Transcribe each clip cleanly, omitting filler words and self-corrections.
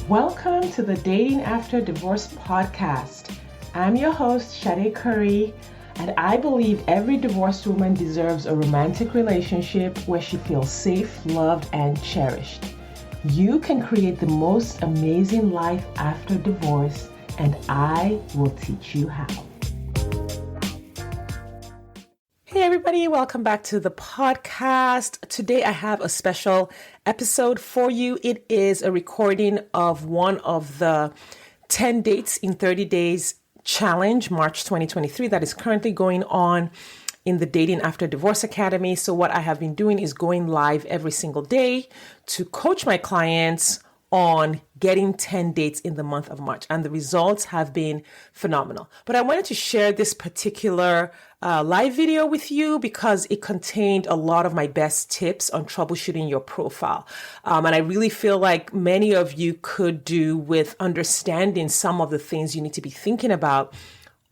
Welcome to the Dating After Divorce podcast. I'm your host, Shade Curry, and I believe every divorced woman deserves a romantic relationship where she feels safe, loved, and cherished. You can create the most amazing life after divorce, and I will teach you how. Hey everybody, welcome back to the podcast. Today I have a special episode for you. It is a recording of one of the 10 dates in 30 days challenge, March 2023, that is currently going on in the Dating After Divorce Academy. So what I have been doing is going live every single day to coach my clients on getting 10 dates in the month of March. And the results have been phenomenal. But I wanted to share this particular live video with you because it contained a lot of my best tips on troubleshooting your profile. And I really feel like many of you could do with understanding some of the things you need to be thinking about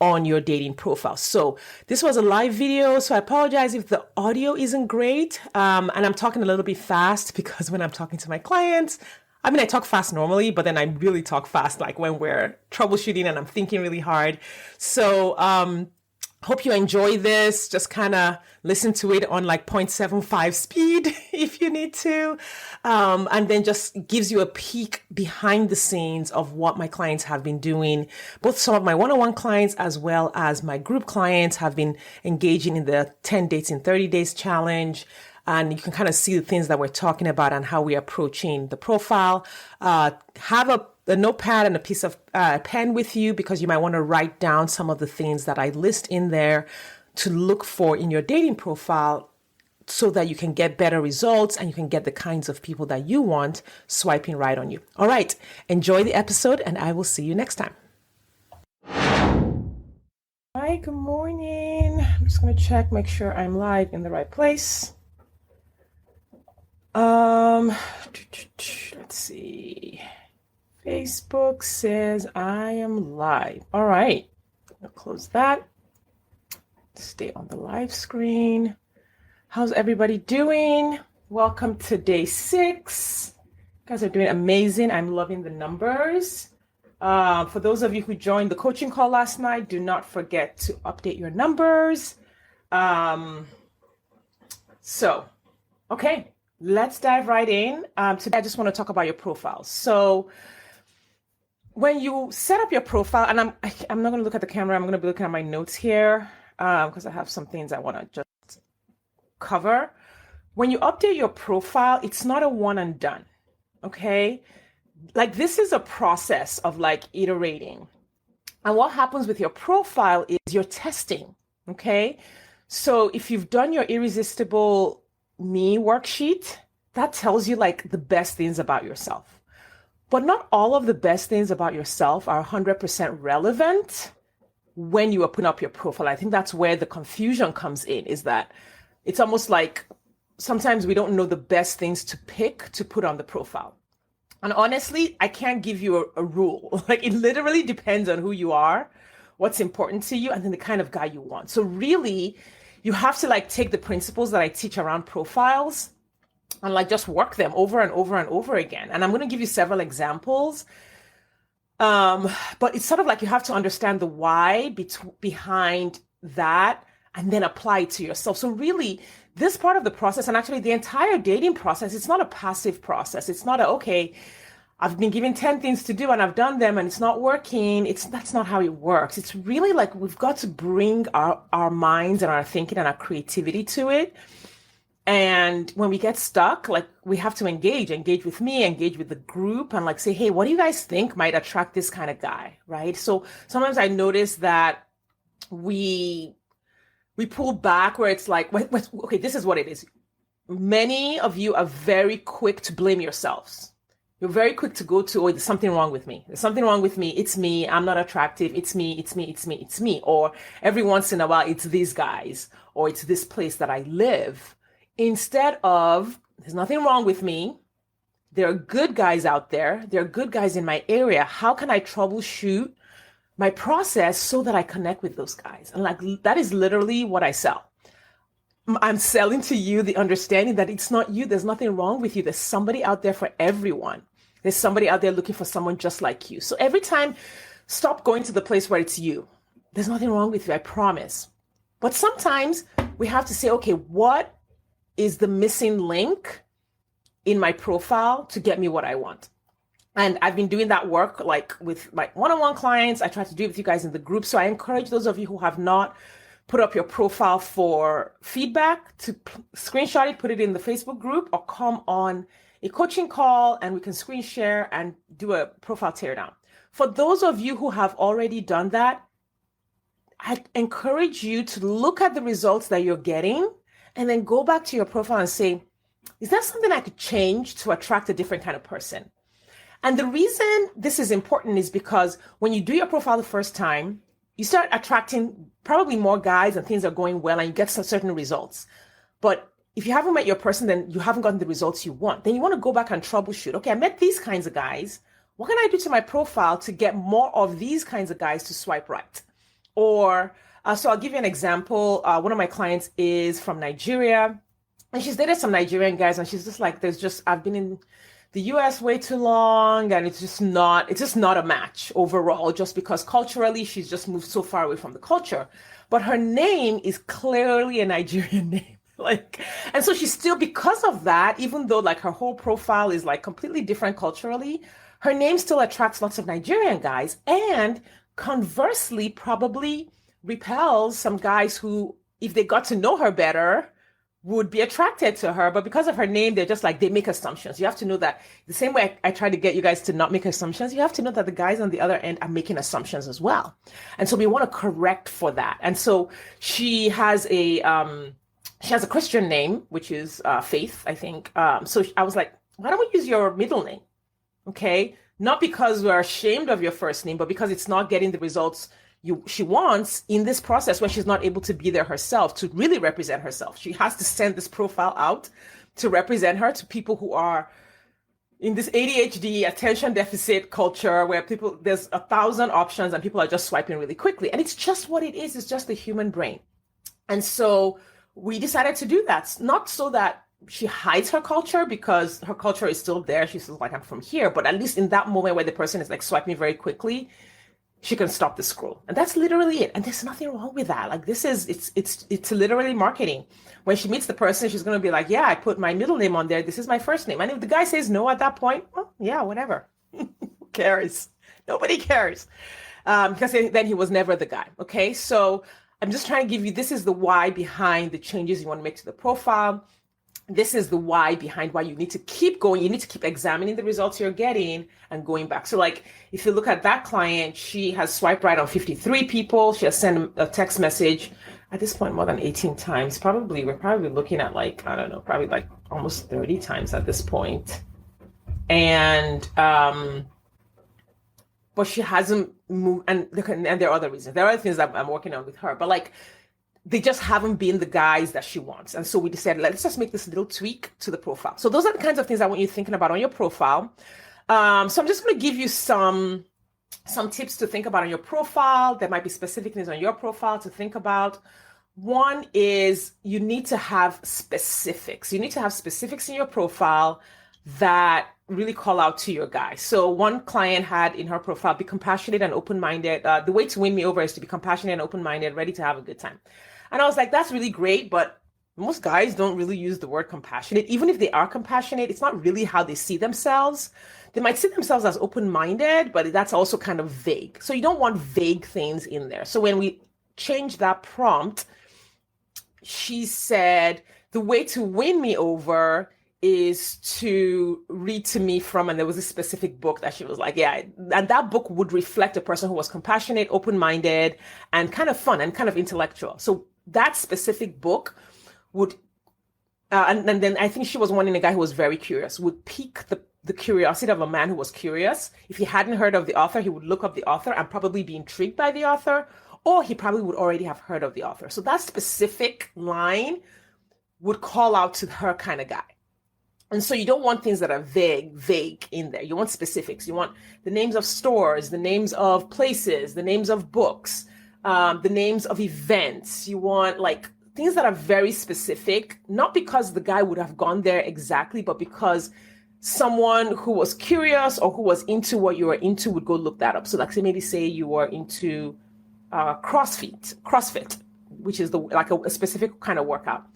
on your dating profile. So this was a live video, so I apologize if the audio isn't great. And I'm talking a little bit fast because when I'm talking to my clients, I talk fast normally, but then I really talk fast, like when we're troubleshooting and I'm thinking really hard. So, hope you enjoy this. Just kind of listen to it on like 0.75 speed if you need to. And then just gives you a peek behind the scenes of what my clients have been doing. Both some of my one-on-one clients as well as my group clients have been engaging in the 10 dates in 30 days challenge. And you can kind of see the things that we're talking about and how we're approaching the profile. Have a notepad and a piece of pen with you because you might want to write down some of the things that I list in there to look for in your dating profile so that you can get better results and you can get the kinds of people that you want swiping right on you. All right, enjoy the episode and I will see you next time. Hi, good morning. I'm just going to check, make sure I'm live in the right place. Let's see. Facebook says I am live. All right. I'll close that. Stay on the live screen. How's everybody doing? Welcome to day 6. You guys are doing amazing. I'm loving the numbers. For those of you who joined the coaching call last night, do not forget to update your numbers. Okay. Let's dive right in. Today, I just want to talk about your profile. So when you set up your profile, and I'm not going to look at the camera. I'm going to be looking at my notes here because I have some things I want to just cover. When you update your profile, it's not a one and done. Okay. Like this is a process of like iterating. And what happens with your profile is you're testing. Okay. So if you've done your irresistible me worksheet, that tells you like the best things about yourself. But not all of the best things about yourself are 100% relevant when you open up your profile. I think that's where the confusion comes in, is that it's almost like sometimes we don't know the best things to pick to put on the profile. And honestly, I can't give you a rule. Like it literally depends on who you are, what's important to you, and then the kind of guy you want. So really, you have to like take the principles that I teach around profiles and like just work them over and over and over again. And I'm going to give you several examples. But it's sort of like you have to understand the why behind that and then apply it to yourself. So really, this part of the process, and actually the entire dating process, it's not a passive process. It's not okay, I've been given 10 things to do and I've done them and it's not working. That's not how it works. It's really like we've got to bring our minds and our thinking and our creativity to it. And when we get stuck, like we have to engage with me, engage with the group and like say, hey, what do you guys think might attract this kind of guy, right? So sometimes I notice that we pull back where it's like, okay, this is what it is. Many of you are very quick to blame yourselves. You're very quick to go to, oh, there's something wrong with me. There's something wrong with me. It's me. I'm not attractive. It's me. Or every once in a while, it's these guys, or it's this place that I live. Instead of, there's nothing wrong with me. There are good guys out there. There are good guys in my area. How can I troubleshoot my process so that I connect with those guys? And like, that is literally what I sell. I'm selling to you the understanding that it's not you. There's nothing wrong with you. There's somebody out there for everyone. There's somebody out there looking for someone just like you. So every time, stop going to the place where it's you. There's nothing wrong with you, I promise. But sometimes we have to say, okay, what is the missing link in my profile to get me what I want? And I've been doing that work like with my one-on-one clients. I try to do it with you guys in the group. So I encourage those of you who have not put up your profile for feedback to screenshot it, put it in the Facebook group, or come on a coaching call and we can screen share and do a profile teardown. For those of you who have already done that, I encourage you to look at the results that you're getting and then go back to your profile and say, is that something I could change to attract a different kind of person? And the reason this is important is because when you do your profile the first time, you start attracting probably more guys and things are going well and you get some certain results. But if you haven't met your person, then you haven't gotten the results you want. Then you want to go back and troubleshoot. Okay, I met these kinds of guys. What can I do to my profile to get more of these kinds of guys to swipe right? Or, so I'll give you an example. One of my clients is from Nigeria and she's dated some Nigerian guys and she's just like, I've been in the US way too long and it's just not a match overall, just because culturally she's just moved so far away from the culture. But her name is clearly a Nigerian name. And so she's still, because of that, even though like her whole profile is like completely different culturally, her name still attracts lots of Nigerian guys, and conversely probably repels some guys who, if they got to know her better, would be attracted to her. But because of her name, they're just like, they make assumptions. You have to know that the same way I try to get you guys to not make assumptions, you have to know that the guys on the other end are making assumptions as well. And so we want to correct for that. And so she has a Christian name, which is Faith, I think. So I was like, why don't we use your middle name? Okay. Not because we're ashamed of your first name, but because it's not getting the results she wants in this process when she's not able to be there herself to really represent herself. She has to send this profile out to represent her to people who are in this ADHD attention deficit culture where there's 1,000 options and people are just swiping really quickly. And it's just what it is. It's just the human brain. And so we decided to do that, not so that she hides her culture, because her culture is still there. She's still like, I'm from here. But at least in that moment where the person is like swiping very quickly, she can stop the scroll. And that's literally it. And there's nothing wrong with that. Like it's literally marketing. When she meets the person, she's going to be like, yeah, I put my middle name on there. This is my first name. And if the guy says no at that point, well, yeah, whatever. Who cares? Nobody cares. Because then he was never the guy. Okay. So I'm just trying to give you, this is the why behind the changes you want to make to the profile. This is the why behind why you need to keep going. You need to keep examining the results you're getting and going back. So like, if you look at that client, she has swiped right on 53 people. She has sent a text message at this point more than 18 times. We're probably looking at like, I don't know, probably like almost 30 times at this point. And, but she hasn't moved. And there are other reasons. There are other things that I'm working on with her, but like, they just haven't been the guys that she wants. And so we decided, let's just make this little tweak to the profile. So those are the kinds of things I want you thinking about on your profile. So I'm just going to give you some tips to think about on your profile. There might be specific things on your profile to think about. One is you need to have specifics. You need to have specifics in your profile that really call out to your guy. So one client had in her profile, be compassionate and open-minded. The way to win me over is to be compassionate and open-minded, ready to have a good time. And I was like, that's really great, but most guys don't really use the word compassionate. Even if they are compassionate, it's not really how they see themselves. They might see themselves as open-minded, but that's also kind of vague. So you don't want vague things in there. So when we changed that prompt, she said, the way to win me over is to read to me from, and there was a specific book that she was like, yeah, and that book would reflect a person who was compassionate, open-minded, and kind of fun and kind of intellectual. So that specific book would, and then I think she was wanting a guy who was very curious, would pique the curiosity of a man who was curious. If he hadn't heard of the author, he would look up the author and probably be intrigued by the author, or he probably would already have heard of the author. So that specific line would call out to her kind of guy. And so you don't want things that are vague in there. You want specifics. You want the names of stores, the names of places, the names of books, the names of events. You want like things that are very specific, not because the guy would have gone there exactly, but because someone who was curious or who was into what you were into would go look that up. So like say you were into CrossFit, which is like a specific kind of workout.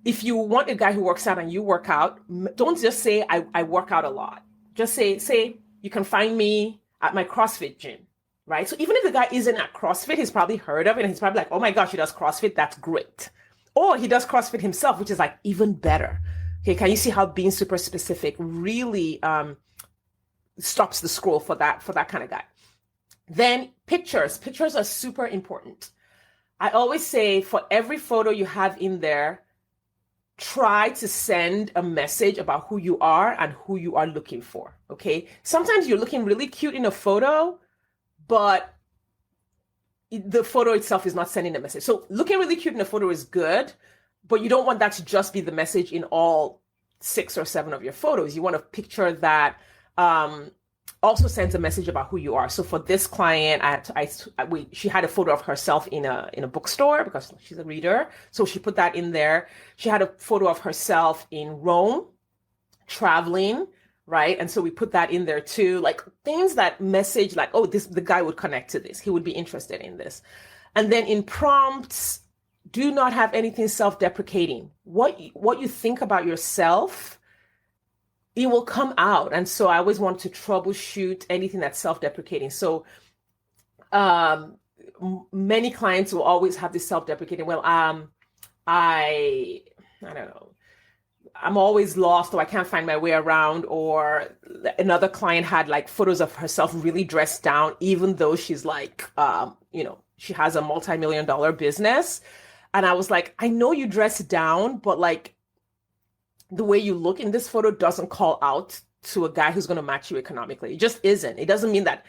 If you want a guy who works out and you work out, don't just say I work out a lot. Just say you can find me at my CrossFit gym, right? So even if the guy isn't at CrossFit, he's probably heard of it and he's probably like, oh my gosh, he does CrossFit. That's great. Or he does CrossFit himself, which is like even better. Okay, can you see how being super specific really stops the scroll for that kind of guy? Then pictures are super important. I always say for every photo you have in there, try to send a message about who you are and who you are looking for. Okay, sometimes you're looking really cute in a photo, but the photo itself is not sending a message. So looking really cute in a photo is good, but you don't want that to just be the message in all 6 or 7 of your photos. You want a picture that also sends a message about who you are. So for this client, she had a photo of herself in a bookstore because she's a reader. So she put that in there. She had a photo of herself in Rome, traveling, right? And so we put that in there too, like things that message like, oh, the guy would connect to this. He would be interested in this. And then in prompts, do not have anything self-deprecating. What you think about yourself, it will come out. And so I always want to troubleshoot anything that's self-deprecating. So many clients will always have this self-deprecating, well, I don't know, I'm always lost, or I can't find my way around. Or another client had like photos of herself really dressed down, even though she's like, she has a multi-million-dollar business. And I was like, I know you dress down, but like the way you look in this photo doesn't call out to a guy who's going to match you economically. It just isn't. It doesn't mean that,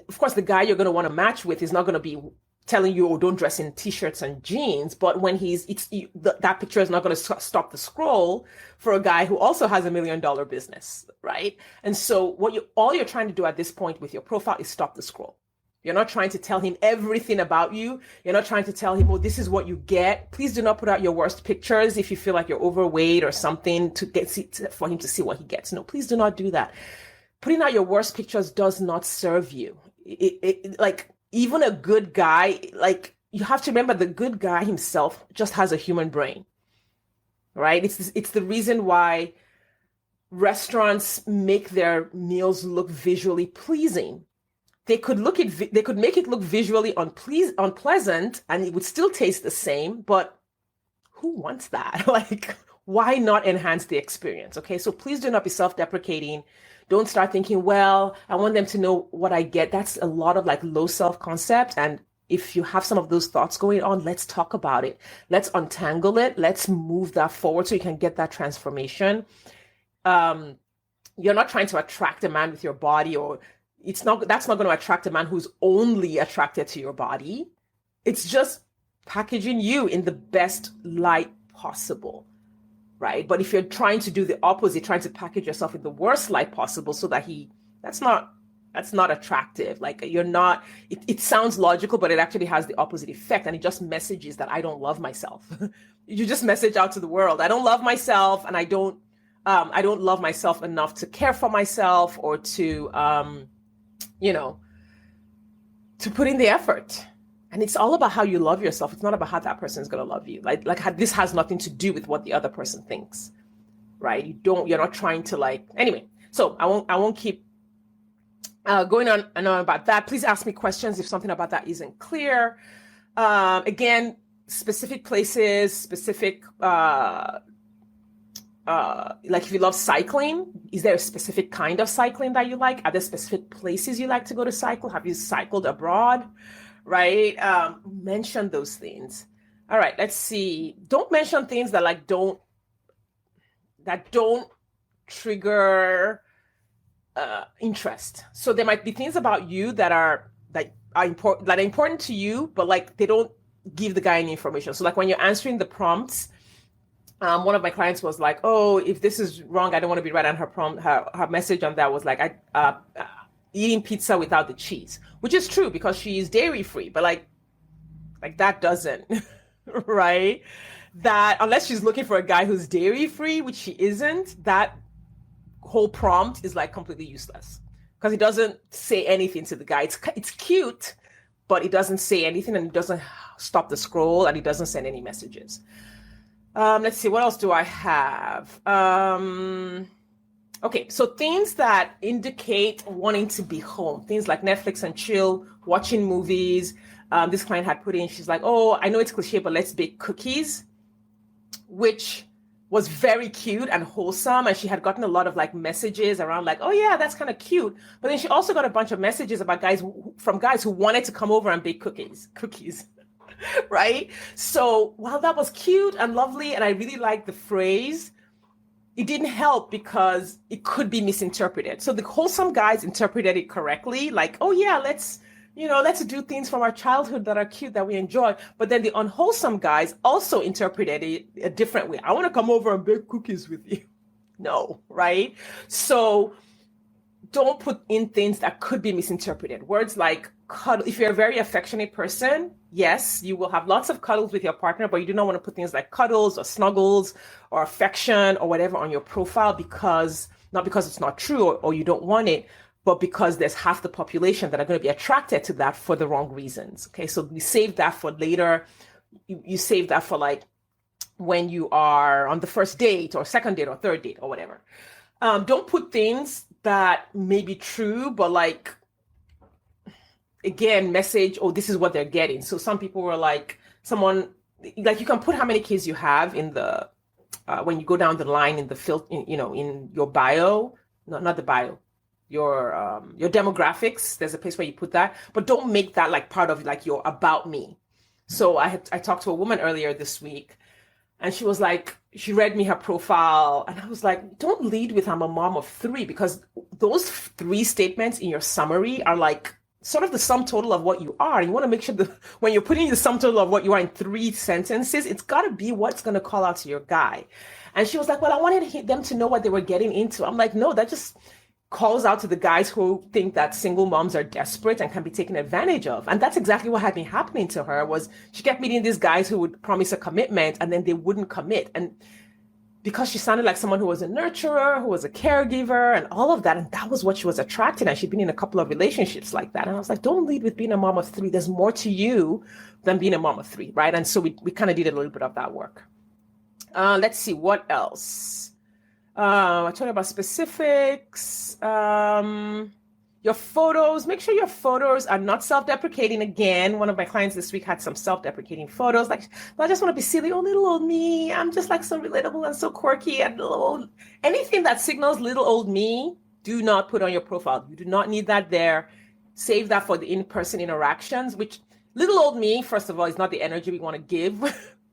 of course, the guy you're going to want to match with is not going to be telling you, oh, don't dress in t-shirts and jeans. But when that picture is not going to stop the scroll for a guy who also has $1 million business, right? And so all you're trying to do at this point with your profile is stop the scroll. You're not trying to tell him everything about you. You're not trying to tell him, oh, this is what you get. Please do not put out your worst pictures if you feel like you're overweight or something for him to see what he gets. No, please do not do that. Putting out your worst pictures does not serve you. Like even a good guy, like you have to remember the good guy himself just has a human brain, right? It's the reason why restaurants make their meals look visually pleasing. They could make it look visually unpleasant and it would still taste the same, but who wants that? Like, why not enhance the experience? Okay, so please do not be self-deprecating. Don't start thinking, well, I want them to know what I get. That's a lot of like low self-concept. And if you have some of those thoughts going on, let's talk about it. Let's untangle it. Let's move that forward so you can get that transformation. You're not trying to attract a man with your body, or that's not going to attract a man who's only attracted to your body. It's just packaging you in the best light possible, right? But if you're trying to do the opposite, trying to package yourself in the worst light possible so that that's not attractive. Like you're not, it sounds logical, but it actually has the opposite effect. And it just messages that I don't love myself. You just message out to the world, I don't love myself, and I don't love myself enough to care for myself or to, to put in the effort. And it's all about how you love yourself. It's not about how that person is going to love you. Like this has nothing to do with what the other person thinks, right? You're not trying to anyway. So I won't keep going on and on about that. Please ask me questions if something about that isn't clear. Again, specific places, specific, like if you love cycling, is there a specific kind of cycling that you like? Are there specific places you like to go to cycle? Have you cycled abroad? Right? Mention those things. All right, let's see. Don't mention things that don't trigger interest. So there might be things about you that are important to you, but they don't give the guy any information. So when you're answering the prompts, one of my clients was like, oh, if this is wrong, I don't want to be right on her prompt. Her message on that was eating pizza without the cheese, which is true because she is dairy free, but like that doesn't, right? That unless she's looking for a guy who's dairy free, which she isn't, that whole prompt is like completely useless because it doesn't say anything to the guy. It's cute, but it doesn't say anything, and it doesn't stop the scroll, and it doesn't send any messages. Let's see, what else do I have? Okay, so things that indicate wanting to be home, things like Netflix and chill, watching movies. This client had put in, she's like, oh, I know it's cliche, but let's bake cookies, which was very cute and wholesome. And she had gotten a lot of like messages around like, oh yeah, that's kind of cute. But then she also got a bunch of messages about guys who wanted to come over and bake cookies, right? So while that was cute and lovely, and I really liked the phrase, it didn't help because it could be misinterpreted. So the wholesome guys interpreted it correctly, like, oh yeah, let's do things from our childhood that are cute, that we enjoy. But then the unwholesome guys also interpreted it a different way. I want to come over and bake cookies with you. No, right? So don't put in things that could be misinterpreted. Words like cuddle. If you're a very affectionate person, yes, you will have lots of cuddles with your partner, but you do not want to put things like cuddles or snuggles or affection or whatever on your profile not because it's not true or you don't want it, but because there's half the population that are going to be attracted to that for the wrong reasons. Okay, so we save that for later. You save that for like when you are on the first date or second date or third date or whatever. Don't put things that may be true, but like, again, message, oh, this is what they're getting. So some people were like, you can put how many kids you have in the, when you go down the line in the filter, in your bio, not the bio, your demographics. There's a place where you put that, but don't make that like part of like your about me. So I talked to a woman earlier this week, and she was like, she read me her profile, and I was like, don't lead with I'm a mom of 3, because those 3 statements in your summary are like sort of the sum total of what you are. You want to make sure that when you're putting the sum total of what you are in 3 sentences, it's got to be what's going to call out to your guy. And she was like, well, I wanted them to know what they were getting into. I'm like, no, that just calls out to the guys who think that single moms are desperate and can be taken advantage of. And that's exactly what had been happening to her. Was she kept meeting these guys who would promise a commitment and then they wouldn't commit. And because she sounded like someone who was a nurturer, who was a caregiver and all of that, and that was what she was attracted. And she'd been in a couple of relationships like that. And I was like, don't lead with being a mom of 3. There's more to you than being a mom of 3, right? And so we kind of did a little bit of that work. Let's see, what else? I told you about specifics. Your photos, make sure your photos are not self-deprecating. Again, one of my clients this week had some self-deprecating photos. Like, I just want to be silly. Oh, little old me. I'm just like so relatable and so quirky and little old. Anything that signals little old me, do not put on your profile. You do not need that there. Save that for the in-person interactions, which little old me, first of all, is not the energy we want to give.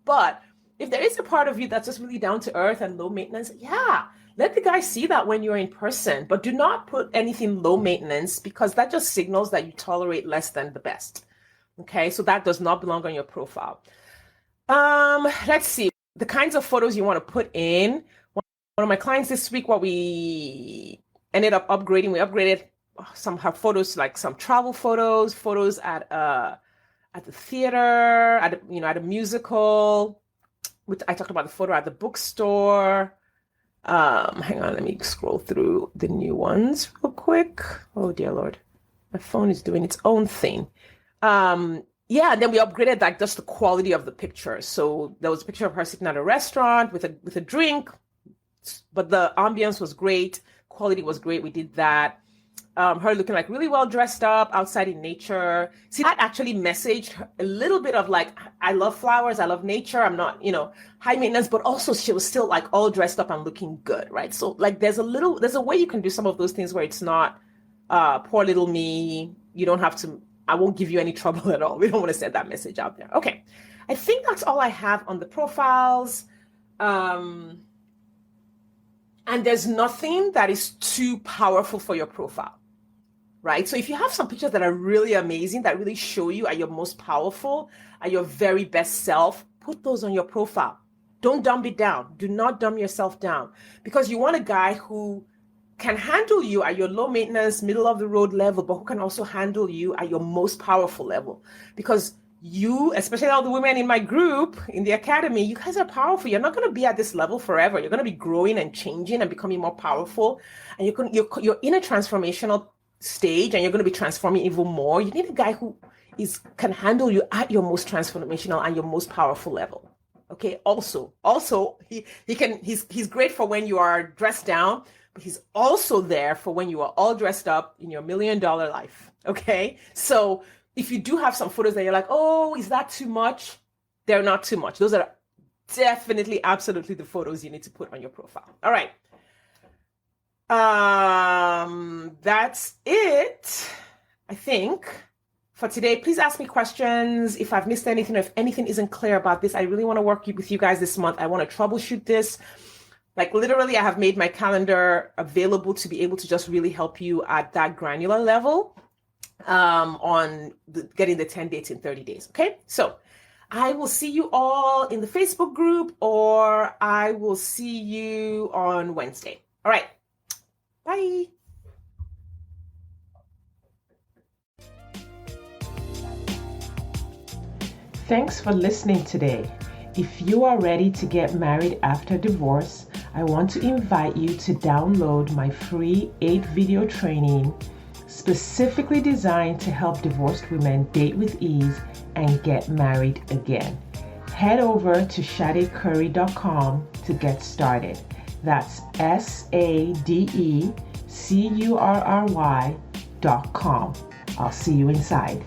But if there is a part of you that's just really down to earth and low maintenance, yeah, let the guy see that when you're in person, but do not put anything low maintenance, because that just signals that you tolerate less than the best. Okay, so that does not belong on your profile. Let's see the kinds of photos you want to put in. One of my clients this week, what we ended up upgrading, we upgraded some of her photos to like some travel photos at the theater, at a musical. I talked about the photo at the bookstore. Hang on, let me scroll through the new ones real quick. Oh dear Lord, my phone is doing its own thing. And then we upgraded like just the quality of the picture. So there was a picture of her sitting at a restaurant with a drink, but the ambience was great, quality was great. We did that. Her looking like really well dressed up outside in nature. See, that actually messaged her a little bit of like, I love flowers, I love nature. I'm not, high maintenance, but also she was still like all dressed up and looking good, right? So like there's a way you can do some of those things where it's not poor little me. You don't have to, I won't give you any trouble at all. We don't want to send that message out there. Okay. I think that's all I have on the profiles. And there's nothing that is too powerful for your profile. Right? So if you have some pictures that are really amazing, that really show you at your most powerful, at your very best self, put those on your profile. Don't dumb it down. Do not dumb yourself down, because you want a guy who can handle you at your low maintenance, middle of the road level, but who can also handle you at your most powerful level. Because you, especially all the women in my group, in the academy, you guys are powerful. You're not going to be at this level forever. You're going to be growing and changing and becoming more powerful. And you're in a transformational stage, and you're going to be transforming even more. You need a guy who can handle you at your most transformational and your most powerful level. Okay. Also, he's great for when you are dressed down, but he's also there for when you are all dressed up in your $1 million life. Okay. So if you do have some photos that you're like, oh, is that too much? They're not too much. Those are definitely, absolutely the photos you need to put on your profile. All right. That's it, I think, for today. Please ask me questions if I've missed anything, or if anything isn't clear about this. I really want to work with you guys this month. I want to troubleshoot this. Like literally, I have made my calendar available to be able to just really help you at that granular level on getting the 10 dates in 30 days. Okay. So I will see you all in the Facebook group, or I will see you on Wednesday. All right. Bye. Thanks for listening today. If you are ready to get married after divorce, I want to invite you to download my free 8-video training specifically designed to help divorced women date with ease and get married again. Head over to sadecurry.com to get started. That's SADECURRY.com. I'll see you inside.